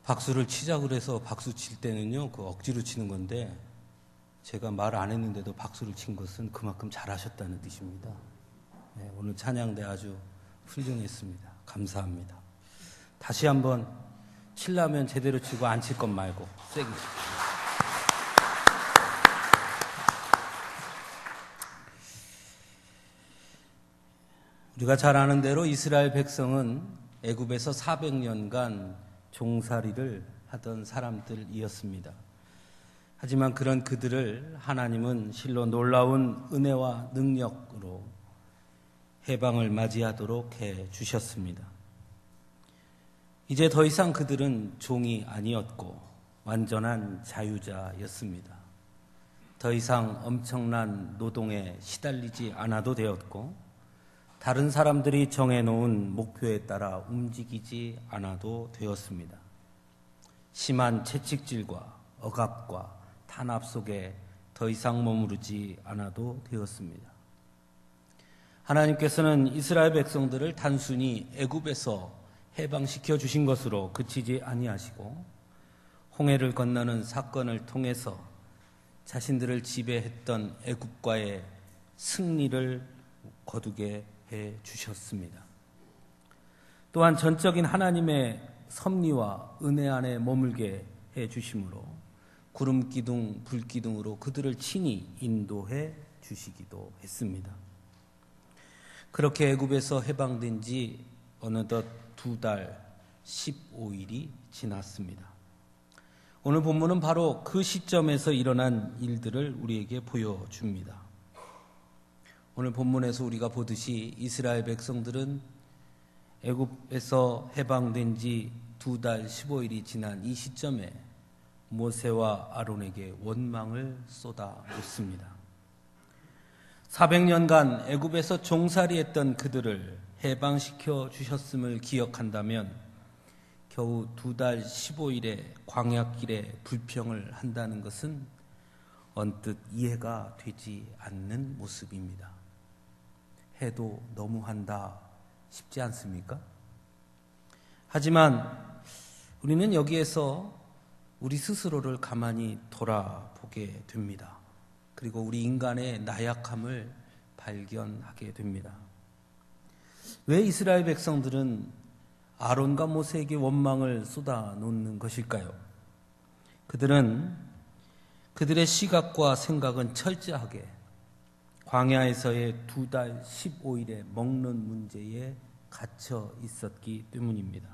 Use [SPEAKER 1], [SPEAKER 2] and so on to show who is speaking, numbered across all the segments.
[SPEAKER 1] 박수를 치자 그래서 박수 칠 때는요, 그 억지로 치는 건데, 제가 말 안 했는데도 박수를 친 것은 그만큼 잘하셨다는 뜻입니다. 네, 오늘 찬양대 아주 훌륭했습니다. 감사합니다. 다시 한번 치려면 제대로 치고 안 칠 것 말고 세게. 우리가 잘 아는 대로 이스라엘 백성은 애굽에서 400년간 종살이를 하던 사람들이었습니다. 하지만 그런 그들을 하나님은 실로 놀라운 은혜와 능력으로 해방을 맞이하도록 해 주셨습니다. 이제 더 이상 그들은 종이 아니었고 완전한 자유자였습니다. 더 이상 엄청난 노동에 시달리지 않아도 되었고 다른 사람들이 정해놓은 목표에 따라 움직이지 않아도 되었습니다. 심한 채찍질과 억압과 탄압 속에 더 이상 머무르지 않아도 되었습니다. 하나님께서는 이스라엘 백성들을 단순히 애굽에서 해방시켜 주신 것으로 그치지 아니하시고 홍해를 건너는 사건을 통해서 자신들을 지배했던 애굽과의 승리를 거두게 해 주셨습니다. 또한 전적인 하나님의 섭리와 은혜 안에 머물게 해 주심으로 구름 기둥, 불 기둥으로 그들을 친히 인도해 주시기도 했습니다. 그렇게 애굽에서 해방된 지 어느덧 2달 15일이 지났습니다. 오늘 본문은 바로 그 시점에서 일어난 일들을 우리에게 보여줍니다. 오늘 본문에서 우리가 보듯이 이스라엘 백성들은 애굽에서 해방된 지 2달 15일이 지난 이 시점에 모세와 아론에게 원망을 쏟아붓습니다. 400년간 애굽에서 종살이했던 그들을 해방시켜 주셨음을 기억한다면 겨우 2달 15일의 광야길에 불평을 한다는 것은 언뜻 이해가 되지 않는 모습입니다. 해도 너무한다 싶지 않습니까? 하지만 우리는 여기에서 우리 스스로를 가만히 돌아보게 됩니다. 그리고 우리 인간의 나약함을 발견하게 됩니다. 왜 이스라엘 백성들은 아론과 모세에게 원망을 쏟아놓는 것일까요? 그들은 그들의 시각과 생각은 철저하게 광야에서의 2달 15일의 먹는 문제에 갇혀 있었기 때문입니다.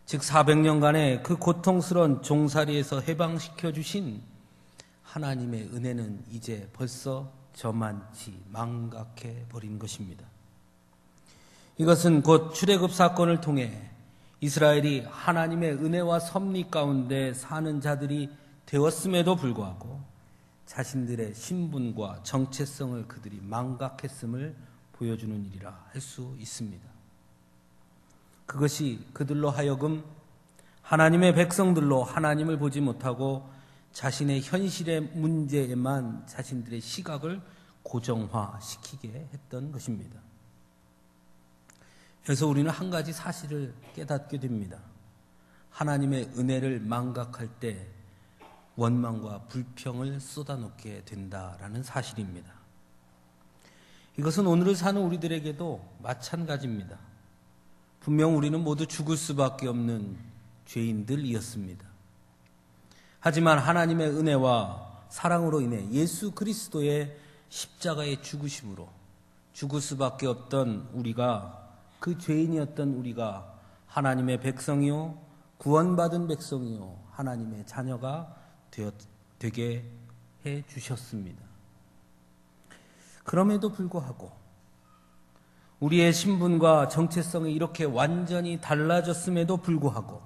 [SPEAKER 1] 즉 400년간의 그 고통스러운 종살이에서 해방시켜 주신 하나님의 은혜는 이제 벌써 저만치 망각해 버린 것입니다. 이것은 곧 출애굽 사건을 통해 이스라엘이 하나님의 은혜와 섭리 가운데 사는 자들이 되었음에도 불구하고 자신들의 신분과 정체성을 그들이 망각했음을 보여주는 일이라 할 수 있습니다. 그것이 그들로 하여금 하나님의 백성들로 하나님을 보지 못하고 자신의 현실의 문제에만 자신들의 시각을 고정화시키게 했던 것입니다. 그래서 우리는 한 가지 사실을 깨닫게 됩니다. 하나님의 은혜를 망각할 때 원망과 불평을 쏟아놓게 된다라는 사실입니다. 이것은 오늘을 사는 우리들에게도 마찬가지입니다. 분명 우리는 모두 죽을 수밖에 없는 죄인들이었습니다. 하지만 하나님의 은혜와 사랑으로 인해 예수 그리스도의 십자가의 죽으심으로 죽을 수밖에 없던 우리가, 그 죄인이었던 우리가 하나님의 백성이요 구원받은 백성이요 하나님의 자녀가 되게 해 주셨습니다. 그럼에도 불구하고 우리의 신분과 정체성이 이렇게 완전히 달라졌음에도 불구하고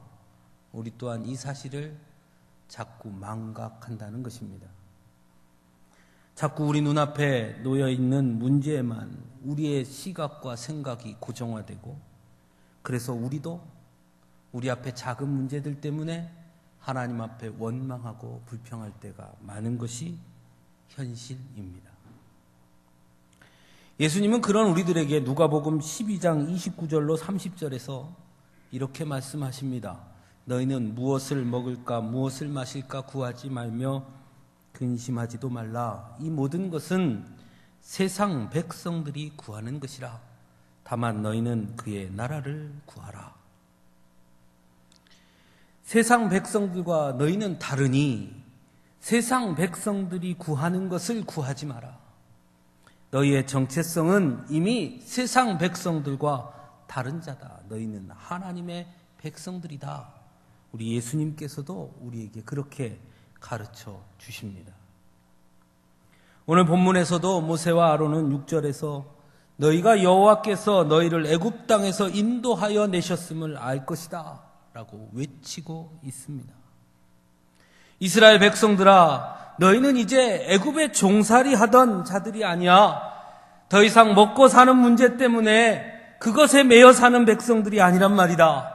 [SPEAKER 1] 우리 또한 이 사실을 자꾸 망각한다는 것입니다. 자꾸 우리 눈앞에 놓여있는 문제에만 우리의 시각과 생각이 고정화되고, 그래서 우리도 우리 앞에 작은 문제들 때문에 하나님 앞에 원망하고 불평할 때가 많은 것이 현실입니다. 예수님은 그런 우리들에게 누가복음 12장 29절로 30절에서 이렇게 말씀하십니다. 너희는 무엇을 먹을까 무엇을 마실까 구하지 말며 근심하지도 말라. 이 모든 것은 세상 백성들이 구하는 것이라. 다만 너희는 그의 나라를 구하라. 세상 백성들과 너희는 다르니 세상 백성들이 구하는 것을 구하지 마라. 너희의 정체성은 이미 세상 백성들과 다른 자다. 너희는 하나님의 백성들이다. 우리 예수님께서도 우리에게 그렇게 가르쳐 주십니다. 오늘 본문에서도 모세와 아론은 6절에서 너희가 여호와께서 너희를 애굽 땅에서 인도하여 내셨음을 알 것이다 라고 외치고 있습니다. 이스라엘 백성들아, 너희는 이제 애굽에 종살이 하던 자들이 아니야. 더 이상 먹고 사는 문제 때문에 그것에 매여 사는 백성들이 아니란 말이다.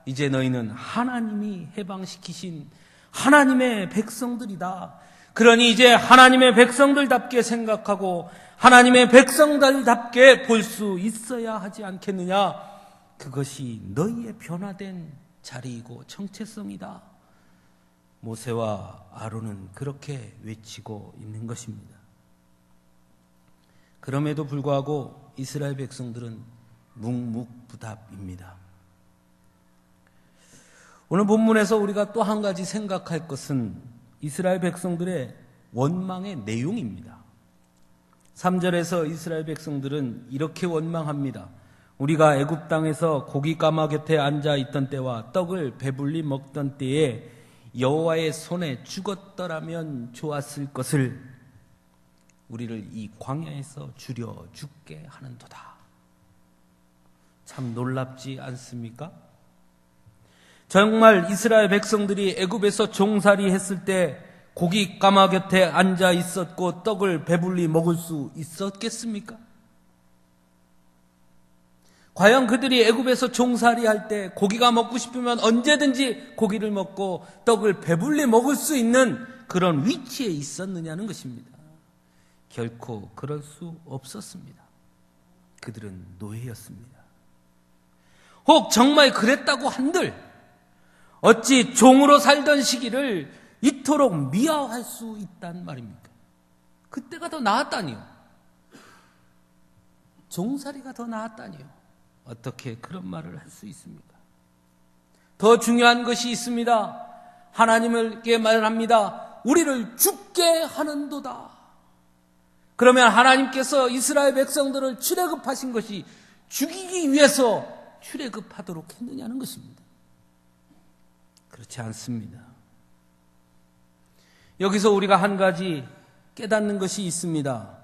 [SPEAKER 1] 이제 너희는 하나님이 해방시키신 하나님의 백성들이다. 그러니 이제 하나님의 백성들답게 생각하고 하나님의 백성들답게 볼 수 있어야 하지 않겠느냐. 그것이 너희의 변화된 자리이고 정체성이다. 모세와 아론은 그렇게 외치고 있는 것입니다. 그럼에도 불구하고 이스라엘 백성들은 묵묵부답입니다. 오늘 본문에서 우리가 또 한 가지 생각할 것은 이스라엘 백성들의 원망의 내용입니다. 3절에서 이스라엘 백성들은 이렇게 원망합니다. 우리가 애굽 땅에서 고기 가마 곁에 앉아 있던 때와 떡을 배불리 먹던 때에 여호와의 손에 죽었더라면 좋았을 것을 우리를 이 광야에서 죽여 죽게 하는도다. 참 놀랍지 않습니까? 정말 이스라엘 백성들이 애굽에서 종살이 했을 때 고기 가마 곁에 앉아 있었고 떡을 배불리 먹을 수 있었겠습니까? 과연 그들이 애굽에서 종살이 할 때 고기가 먹고 싶으면 언제든지 고기를 먹고 떡을 배불리 먹을 수 있는 그런 위치에 있었느냐는 것입니다. 결코 그럴 수 없었습니다. 그들은 노예였습니다. 혹 정말 그랬다고 한들 어찌 종으로 살던 시기를 이토록 미화할 수 있단 말입니까? 그때가 더 나았다니요. 종살이가 더 나았다니요. 어떻게 그런 말을 할 수 있습니까? 더 중요한 것이 있습니다. 하나님께 말합니다. 우리를 죽게 하는도다. 그러면 하나님께서 이스라엘 백성들을 출애굽하신 것이 죽이기 위해서 출애굽하도록 했느냐는 것입니다. 그렇지 않습니다. 여기서 우리가 한 가지 깨닫는 것이 있습니다.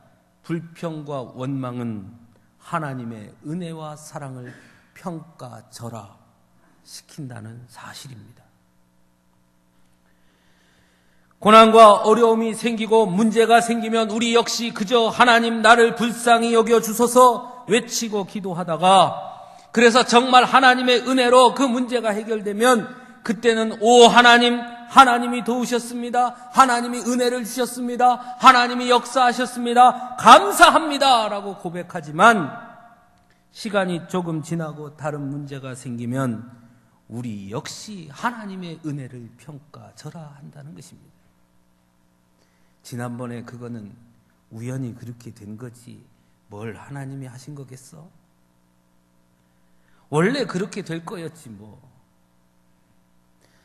[SPEAKER 1] 불평과 원망은 하나님의 은혜와 사랑을 평가절하 시킨다는 사실입니다. 고난과 어려움이 생기고 문제가 생기면 우리 역시 그저 하나님 나를 불쌍히 여겨주소서 외치고 기도하다가 그래서 정말 하나님의 은혜로 그 문제가 해결되면 그때는 오 하나님, 하나님이 도우셨습니다. 하나님이 은혜를 주셨습니다. 하나님이 역사하셨습니다. 감사합니다. 라고 고백하지만 시간이 조금 지나고 다른 문제가 생기면 우리 역시 하나님의 은혜를 평가절하한다는 것입니다. 지난번에 그거는 우연히 그렇게 된 거지 뭘 하나님이 하신 거겠어? 원래 그렇게 될 거였지 뭐.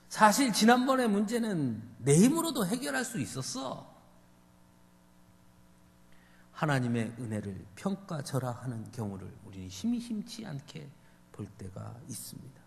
[SPEAKER 1] 사실 지난번의 문제는 내 힘으로도 해결할 수 있었어. 하나님의 은혜를 평가절하하는 경우를 우리는 심심치 않게 볼 때가 있습니다.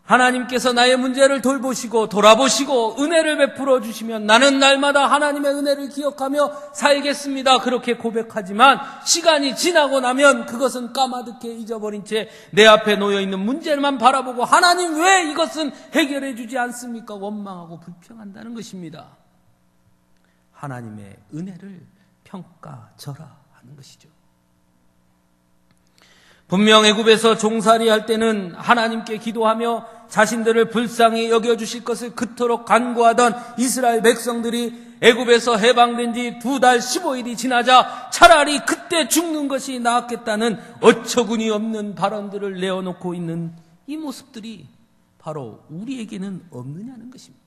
[SPEAKER 1] 하나님께서 나의 문제를 돌보시고 돌아보시고 은혜를 베풀어 주시면 나는 날마다 하나님의 은혜를 기억하며 살겠습니다. 그렇게 고백하지만 시간이 지나고 나면 그것은 까마득해 잊어버린 채 내 앞에 놓여있는 문제만 바라보고 하나님 왜 이것은 해결해 주지 않습니까? 원망하고 불평한다는 것입니다. 하나님의 은혜를 평가절하하는 것이죠. 분명 애굽에서 종살이 할 때는 하나님께 기도하며 자신들을 불쌍히 여겨주실 것을 그토록 간구하던 이스라엘 백성들이 애굽에서 해방된 지 2달 15일이 지나자 차라리 그때 죽는 것이 나았겠다는 어처구니 없는 발언들을 내어놓고 있는 이 모습들이 바로 우리에게는 없느냐는 것입니다.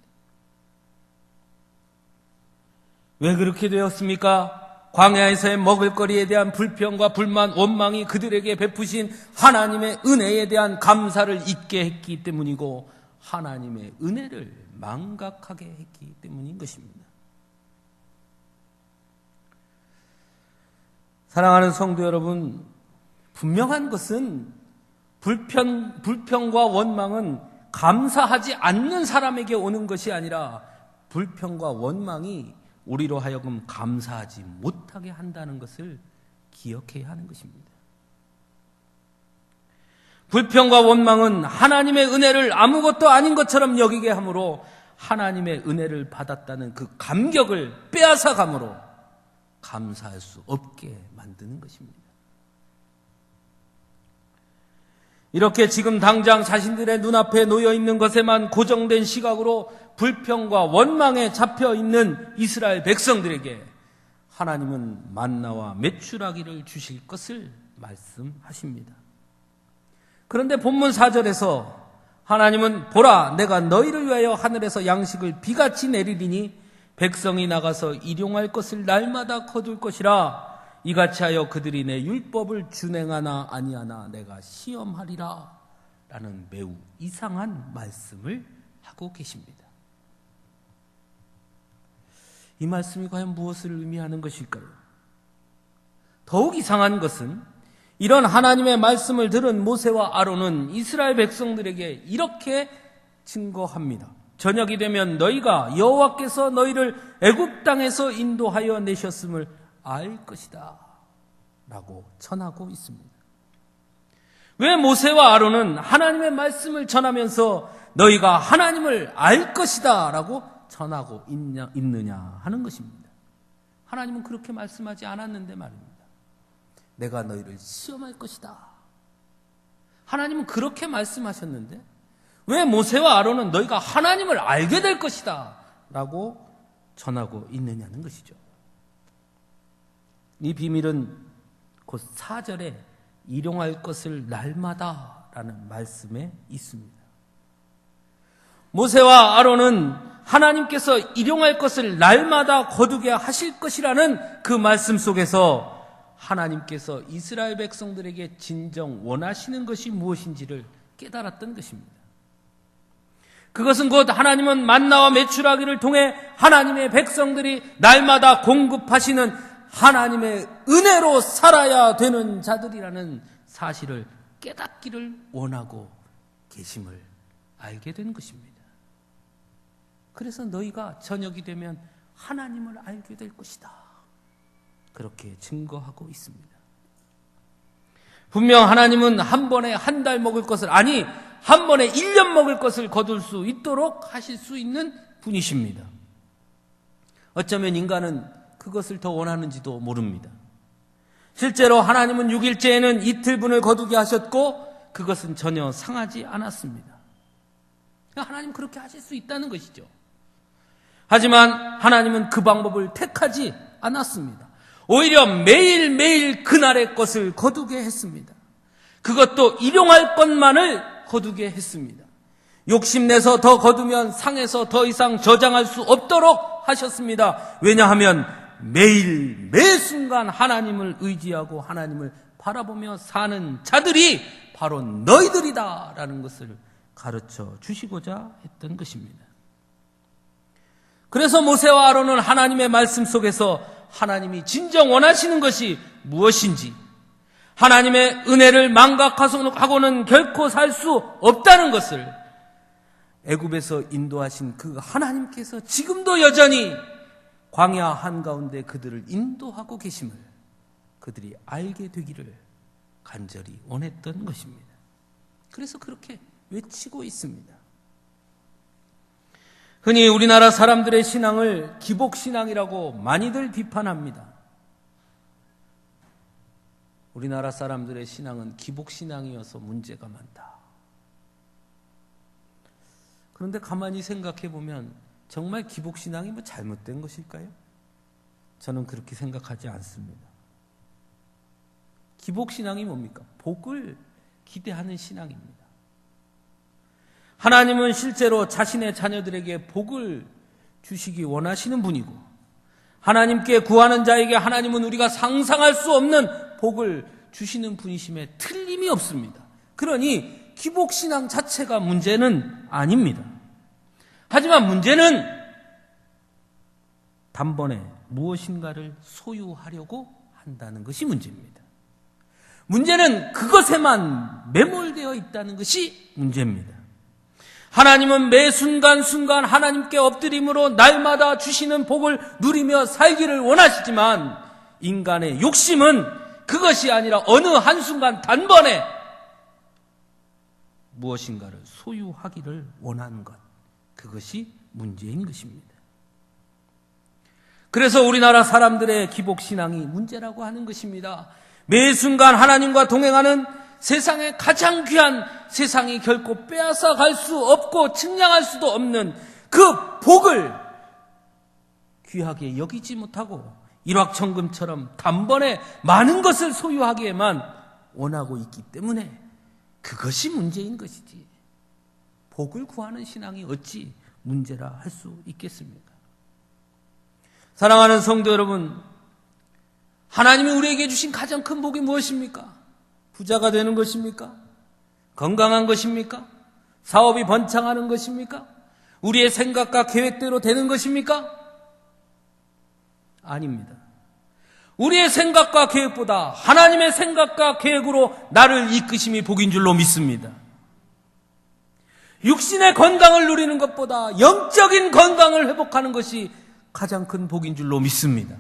[SPEAKER 1] 왜 그렇게 되었습니까? 광야에서의 먹을거리에 대한 불평과 불만, 원망이 그들에게 베푸신 하나님의 은혜에 대한 감사를 잊게 했기 때문이고 하나님의 은혜를 망각하게 했기 때문인 것입니다. 사랑하는 성도 여러분, 분명한 것은 불평과 원망은 감사하지 않는 사람에게 오는 것이 아니라 불평과 원망이 우리로 하여금 감사하지 못하게 한다는 것을 기억해야 하는 것입니다. 불평과 원망은 하나님의 은혜를 아무것도 아닌 것처럼 여기게 함으로 하나님의 은혜를 받았다는 그 감격을 빼앗아 감으로 감사할 수 없게 만드는 것입니다. 이렇게 지금 당장 자신들의 눈앞에 놓여 있는 것에만 고정된 시각으로 불평과 원망에 잡혀 있는 이스라엘 백성들에게 하나님은 만나와 메추라기를 주실 것을 말씀하십니다. 그런데 본문 4절에서 하나님은 보라, 내가 너희를 위하여 하늘에서 양식을 비같이 내리리니 백성이 나가서 일용할 것을 날마다 거둘 것이라. 이같이 하여 그들이 내 율법을 준행하나 아니하나 내가 시험하리라. 라는 매우 이상한 말씀을 하고 계십니다. 이 말씀이 과연 무엇을 의미하는 것일까요? 더욱 이상한 것은 이런 하나님의 말씀을 들은 모세와 아론은 이스라엘 백성들에게 이렇게 증거합니다. 저녁이 되면 너희가 여호와께서 너희를 애굽 땅에서 인도하여 내셨음을 알 것이다 라고 전하고 있습니다. 왜 모세와 아론은 하나님의 말씀을 전하면서 너희가 하나님을 알 것이다 라고 전하고 있느냐 하는 것입니다. 하나님은 그렇게 말씀하지 않았는데 말입니다. 내가 너희를 시험할 것이다. 하나님은 그렇게 말씀하셨는데 왜 모세와 아론은 너희가 하나님을 알게 될 것이다 라고 전하고 있느냐는 것이죠. 이 비밀은 곧 4절에 일용할 것을 날마다 라는 말씀에 있습니다. 모세와 아론은 하나님께서 일용할 것을 날마다 거두게 하실 것이라는 그 말씀 속에서 하나님께서 이스라엘 백성들에게 진정 원하시는 것이 무엇인지를 깨달았던 것입니다. 그것은 곧 하나님은 만나와 메추라기를 통해 하나님의 백성들이 날마다 공급하시는 하나님의 은혜로 살아야 되는 자들이라는 사실을 깨닫기를 원하고 계심을 알게 된 것입니다. 그래서 너희가 저녁이 되면 하나님을 알게 될 것이다. 그렇게 증거하고 있습니다. 분명 하나님은 한 번에 한 달 먹을 것을, 아니 한 번에 1년 먹을 것을 거둘 수 있도록 하실 수 있는 분이십니다. 어쩌면 인간은 그것을 더 원하는지도 모릅니다. 실제로 하나님은 6일째에는 이틀분을 거두게 하셨고 그것은 전혀 상하지 않았습니다. 하나님 그렇게 하실 수 있다는 것이죠. 하지만 하나님은 그 방법을 택하지 않았습니다. 오히려 매일매일 그날의 것을 거두게 했습니다. 그것도 일용할 것만을 거두게 했습니다. 욕심내서 더 거두면 상해서 더 이상 저장할 수 없도록 하셨습니다. 왜냐하면 매일 매순간 하나님을 의지하고 하나님을 바라보며 사는 자들이 바로 너희들이다 라는 것을 가르쳐 주시고자 했던 것입니다. 그래서 모세와 아론은 하나님의 말씀 속에서 하나님이 진정 원하시는 것이 무엇인지, 하나님의 은혜를 망각하고는 결코 살 수 없다는 것을, 애굽에서 인도하신 그 하나님께서 지금도 여전히 광야 한가운데 그들을 인도하고 계심을 그들이 알게 되기를 간절히 원했던 것입니다. 그래서 그렇게 외치고 있습니다. 흔히 우리나라 사람들의 신앙을 기복신앙이라고 많이들 비판합니다. 우리나라 사람들의 신앙은 기복신앙이어서 문제가 많다. 그런데 가만히 생각해 보면 정말 기복신앙이 뭐 잘못된 것일까요? 저는 그렇게 생각하지 않습니다. 기복신앙이 뭡니까? 복을 기대하는 신앙입니다. 하나님은 실제로 자신의 자녀들에게 복을 주시기 원하시는 분이고, 하나님께 구하는 자에게 하나님은 우리가 상상할 수 없는 복을 주시는 분이심에 틀림이 없습니다. 그러니 기복신앙 자체가 문제는 아닙니다. 하지만 문제는 단번에 무엇인가를 소유하려고 한다는 것이 문제입니다. 문제는 그것에만 매몰되어 있다는 것이 문제입니다. 하나님은 매 순간순간 하나님께 엎드림으로 날마다 주시는 복을 누리며 살기를 원하시지만, 인간의 욕심은 그것이 아니라 어느 한순간 단번에 무엇인가를 소유하기를 원하는 것, 그것이 문제인 것입니다. 그래서 우리나라 사람들의 기복신앙이 문제라고 하는 것입니다. 매 순간 하나님과 동행하는 세상에 가장 귀한, 세상이 결코 빼앗아 갈 수 없고 측량할 수도 없는 그 복을 귀하게 여기지 못하고 일확천금처럼 단번에 많은 것을 소유하기에만 원하고 있기 때문에 그것이 문제인 것이지, 복을 구하는 신앙이 어찌 문제라 할 수 있겠습니까? 사랑하는 성도 여러분, 하나님이 우리에게 주신 가장 큰 복이 무엇입니까? 부자가 되는 것입니까? 건강한 것입니까? 사업이 번창하는 것입니까? 우리의 생각과 계획대로 되는 것입니까? 아닙니다. 우리의 생각과 계획보다 하나님의 생각과 계획으로 나를 이끄심이 복인 줄로 믿습니다. 육신의 건강을 누리는 것보다 영적인 건강을 회복하는 것이 가장 큰 복인 줄로 믿습니다.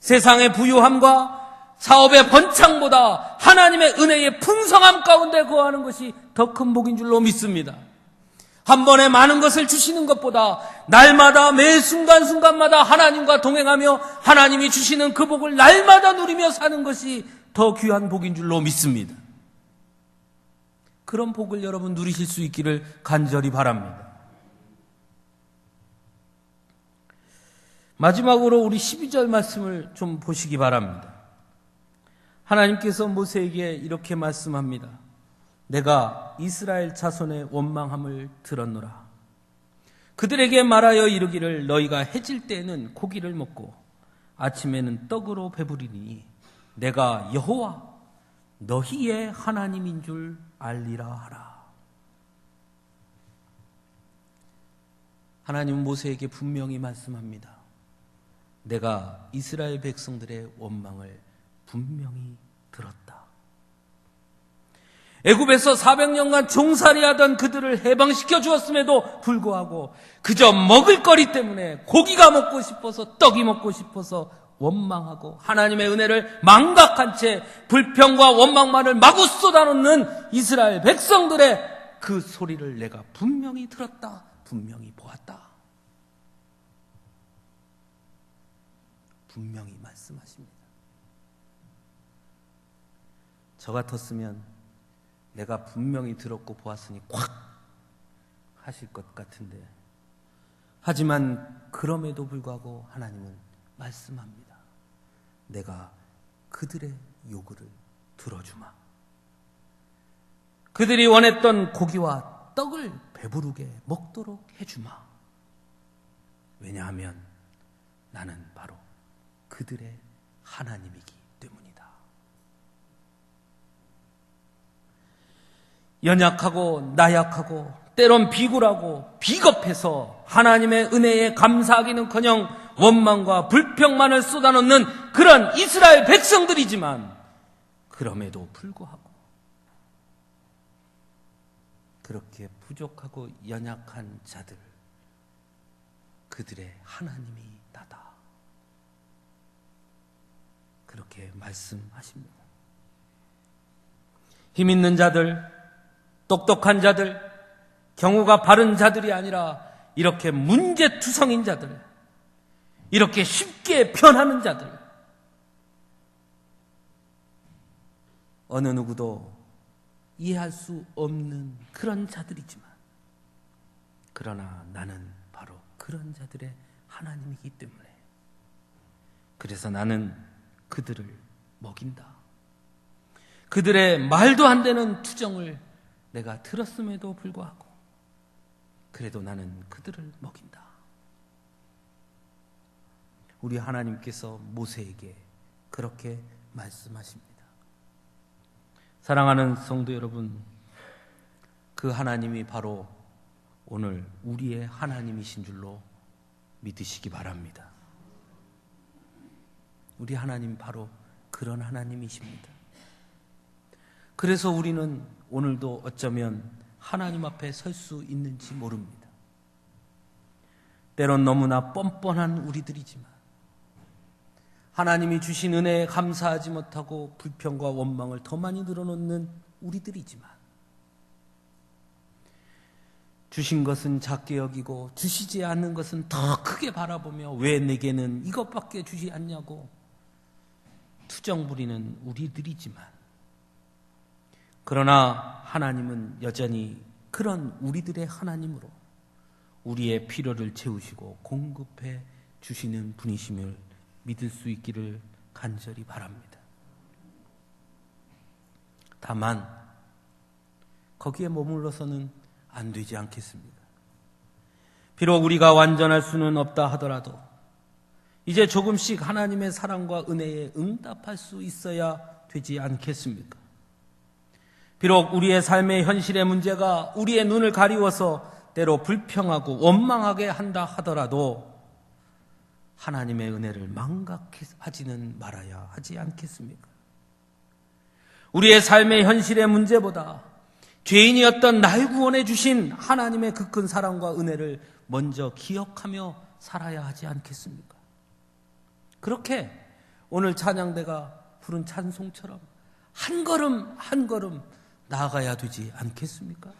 [SPEAKER 1] 세상의 부유함과 사업의 번창보다 하나님의 은혜의 풍성함 가운데 거하는 것이 더 큰 복인 줄로 믿습니다. 한 번에 많은 것을 주시는 것보다 날마다 매 순간순간마다 하나님과 동행하며 하나님이 주시는 그 복을 날마다 누리며 사는 것이 더 귀한 복인 줄로 믿습니다. 그런 복을 여러분 누리실 수 있기를 간절히 바랍니다. 마지막으로 우리 12절 말씀을 좀 보시기 바랍니다. 하나님께서 모세에게 이렇게 말씀합니다. 내가 이스라엘 자손의 원망함을 들었노라. 그들에게 말하여 이르기를 너희가 해질 때에는 고기를 먹고 아침에는 떡으로 배부리니 내가 여호와 너희의 하나님인 줄 알리라 하라. 하나님은 모세에게 분명히 말씀합니다. 내가 이스라엘 백성들의 원망을 분명히 들었다. 애굽에서 400년간 종살이하던 그들을 해방시켜 주었음에도 불구하고 그저 먹을거리 때문에 고기가 먹고 싶어서 떡이 먹고 싶어서 원망하고 하나님의 은혜를 망각한 채 불평과 원망만을 마구 쏟아놓는 이스라엘 백성들의 그 소리를 내가 분명히 들었다. 분명히 보았다. 분명히 말씀하십니다. 저 같았으면 내가 분명히 들었고 보았으니 콱 하실 것 같은데, 하지만 그럼에도 불구하고 하나님은 말씀합니다. 내가 그들의 요구를 들어주마. 그들이 원했던 고기와 떡을 배부르게 먹도록 해주마. 왜냐하면 나는 바로 그들의 하나님이기 때문이다. 연약하고 나약하고 때론 비굴하고 비겁해서 하나님의 은혜에 감사하기는커녕 원망과 불평만을 쏟아놓는 그런 이스라엘 백성들이지만, 그럼에도 불구하고 그렇게 부족하고 연약한 자들, 그들의 하나님이 나다. 그렇게 말씀하십니다. 힘 있는 자들, 똑똑한 자들, 경우가 바른 자들이 아니라 이렇게 문제투성인 자들, 이렇게 쉽게 변하는 자들, 어느 누구도 이해할 수 없는 그런 자들이지만, 그러나 나는 바로 그런 자들의 하나님이기 때문에, 그래서 나는 그들을 먹인다. 그들의 말도 안 되는 투정을 내가 들었음에도 불구하고 그래도 나는 그들을 먹인다. 우리 하나님께서 모세에게 그렇게 말씀하십니다. 사랑하는 성도 여러분, 그 하나님이 바로 오늘 우리의 하나님이신 줄로 믿으시기 바랍니다. 우리 하나님 바로 그런 하나님이십니다. 그래서 우리는 오늘도 어쩌면 하나님 앞에 설 수 있는지 모릅니다. 때론 너무나 뻔뻔한 우리들이지만 하나님이 주신 은혜에 감사하지 못하고 불평과 원망을 더 많이 늘어놓는 우리들이지만 주신 것은 작게 여기고 주시지 않는 것은 더 크게 바라보며 왜 내게는 이것밖에 주지 않냐고 투정 부리는 우리들이지만 그러나 하나님은 여전히 그런 우리들의 하나님으로 우리의 필요를 채우시고 공급해 주시는 분이심을 믿을 수 있기를 간절히 바랍니다. 다만 거기에 머물러서는 안 되지 않겠습니까? 비록 우리가 완전할 수는 없다 하더라도 이제 조금씩 하나님의 사랑과 은혜에 응답할 수 있어야 되지 않겠습니까? 비록 우리의 삶의 현실의 문제가 우리의 눈을 가리워서 때로 불평하고 원망하게 한다 하더라도 하나님의 은혜를 망각하지는 말아야 하지 않겠습니까? 우리의 삶의 현실의 문제보다 죄인이었던 날 구원해 주신 하나님의 그 큰 사랑과 은혜를 먼저 기억하며 살아야 하지 않겠습니까? 그렇게 오늘 찬양대가 부른 찬송처럼 한 걸음 한 걸음 나아가야 되지 않겠습니까?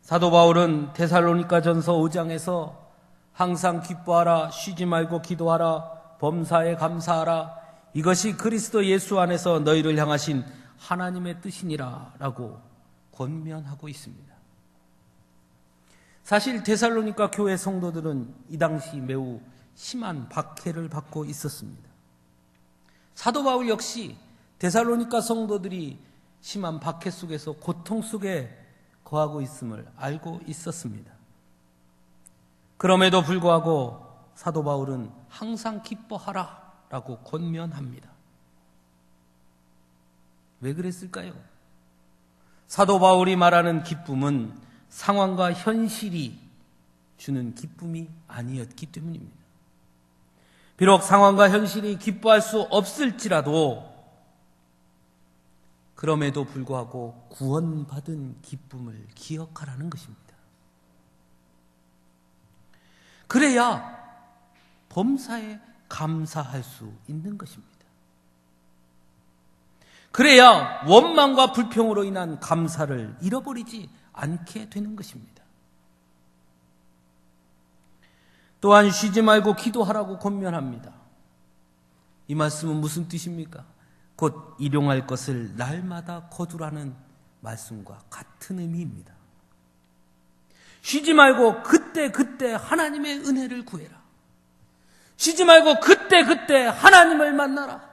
[SPEAKER 1] 사도 바울은 데살로니가전서 5장에서 항상 기뻐하라, 쉬지 말고 기도하라, 범사에 감사하라, 이것이 그리스도 예수 안에서 너희를 향하신 하나님의 뜻이니라 라고 권면하고 있습니다. 사실 데살로니가 교회 성도들은 이 당시 매우 심한 박해를 받고 있었습니다. 사도 바울 역시 데살로니가 성도들이 심한 박해 속에서 고통 속에 거하고 있음을 알고 있었습니다. 그럼에도 불구하고 사도 바울은 항상 기뻐하라 라고 권면합니다. 왜 그랬을까요? 사도 바울이 말하는 기쁨은 상황과 현실이 주는 기쁨이 아니었기 때문입니다. 비록 상황과 현실이 기뻐할 수 없을지라도 그럼에도 불구하고 구원받은 기쁨을 기억하라는 것입니다. 그래야 범사에 감사할 수 있는 것입니다. 그래야 원망과 불평으로 인한 감사를 잃어버리지 않게 되는 것입니다. 또한 쉬지 말고 기도하라고 권면합니다. 이 말씀은 무슨 뜻입니까? 곧 일용할 것을 날마다 거두라는 말씀과 같은 의미입니다. 쉬지 말고 그때 하나님의 은혜를 구해라. 쉬지 말고 그때 하나님을 만나라.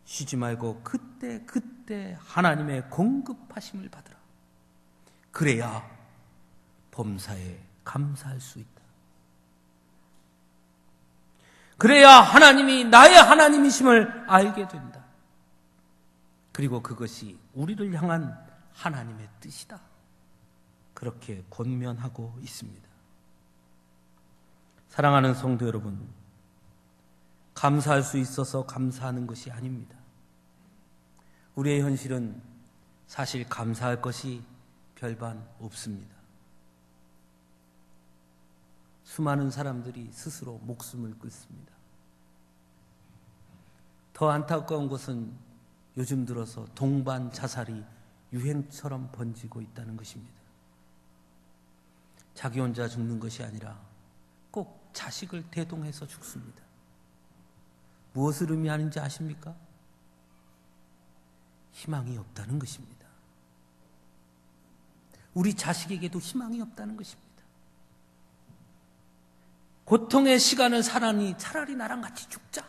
[SPEAKER 1] 쉬지 말고 그때 하나님의 공급하심을 받으라. 그래야 범사에 감사할 수 있다. 그래야 하나님이 나의 하나님이심을 알게 된다. 그리고 그것이 우리를 향한 하나님의 뜻이다. 그렇게 권면하고 있습니다. 사랑하는 성도 여러분, 감사할 수 있어서 감사하는 것이 아닙니다. 우리의 현실은 사실 감사할 것이 별반 없습니다. 수많은 사람들이 스스로 목숨을 끊습니다. 더 안타까운 것은 요즘 들어서 동반 자살이 유행처럼 번지고 있다는 것입니다. 자기 혼자 죽는 것이 아니라 꼭 자식을 대동해서 죽습니다. 무엇을 의미하는지 아십니까? 희망이 없다는 것입니다. 우리 자식에게도 희망이 없다는 것입니다. 고통의 시간을 살아니 차라리 나랑 같이 죽자.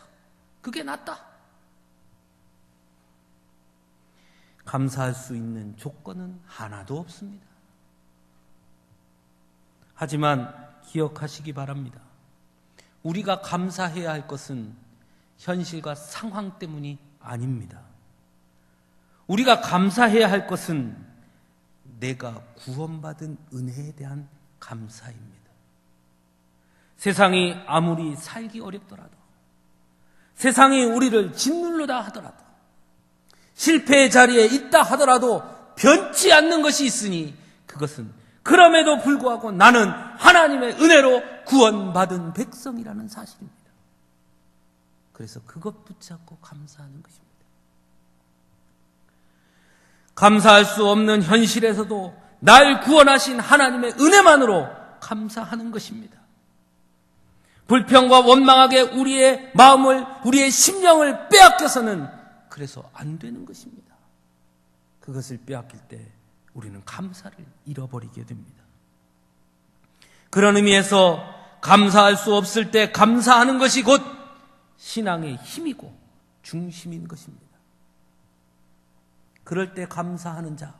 [SPEAKER 1] 그게 낫다. 감사할 수 있는 조건은 하나도 없습니다. 하지만 기억하시기 바랍니다. 우리가 감사해야 할 것은 현실과 상황 때문이 아닙니다. 우리가 감사해야 할 것은 내가 구원받은 은혜에 대한 감사입니다. 세상이 아무리 살기 어렵더라도, 세상이 우리를 짓누르다 하더라도, 실패의 자리에 있다 하더라도 변치 않는 것이 있으니 그것은 그럼에도 불구하고 나는 하나님의 은혜로 구원받은 백성이라는 사실입니다. 그래서 그것 붙잡고 감사하는 것입니다. 감사할 수 없는 현실에서도 날 구원하신 하나님의 은혜만으로 감사하는 것입니다. 불평과 원망하게 우리의 마음을, 우리의 심령을 빼앗겨서는 그래서 안 되는 것입니다. 그것을 빼앗길 때 우리는 감사를 잃어버리게 됩니다. 그런 의미에서 감사할 수 없을 때 감사하는 것이 곧 신앙의 힘이고 중심인 것입니다. 그럴 때 감사하는 자,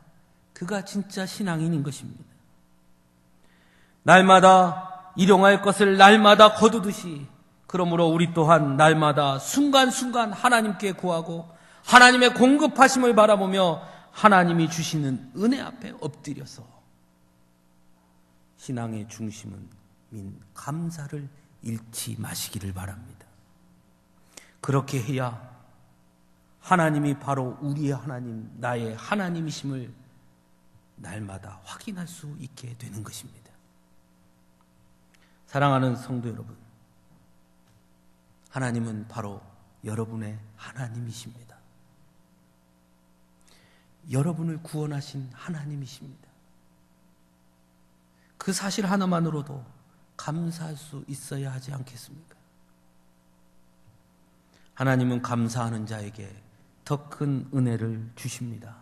[SPEAKER 1] 그가 진짜 신앙인인 것입니다. 날마다 일용할 것을 날마다 거두듯이, 그러므로 우리 또한 날마다 순간순간 하나님께 구하고 하나님의 공급하심을 바라보며 하나님이 주시는 은혜 앞에 엎드려서 신앙의 중심은 감사를 잃지 마시기를 바랍니다. 그렇게 해야 하나님이 바로 우리의 하나님, 나의 하나님이심을 날마다 확인할 수 있게 되는 것입니다. 사랑하는 성도 여러분, 하나님은 바로 여러분의 하나님이십니다. 여러분을 구원하신 하나님이십니다. 그 사실 하나만으로도 감사할 수 있어야 하지 않겠습니까? 하나님은 감사하는 자에게 더 큰 은혜를 주십니다.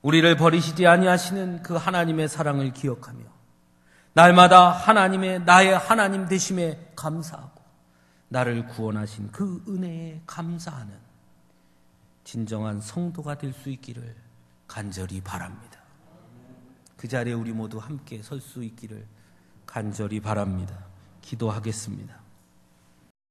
[SPEAKER 1] 우리를 버리시지 아니하시는 그 하나님의 사랑을 기억하며 날마다 하나님의 나의 하나님 되심에 감사하고 나를 구원하신 그 은혜에 감사하는 진정한 성도가 될 수 있기를 간절히 바랍니다. 그 자리에 우리 모두 함께 설 수 있기를 간절히 바랍니다. 기도하겠습니다.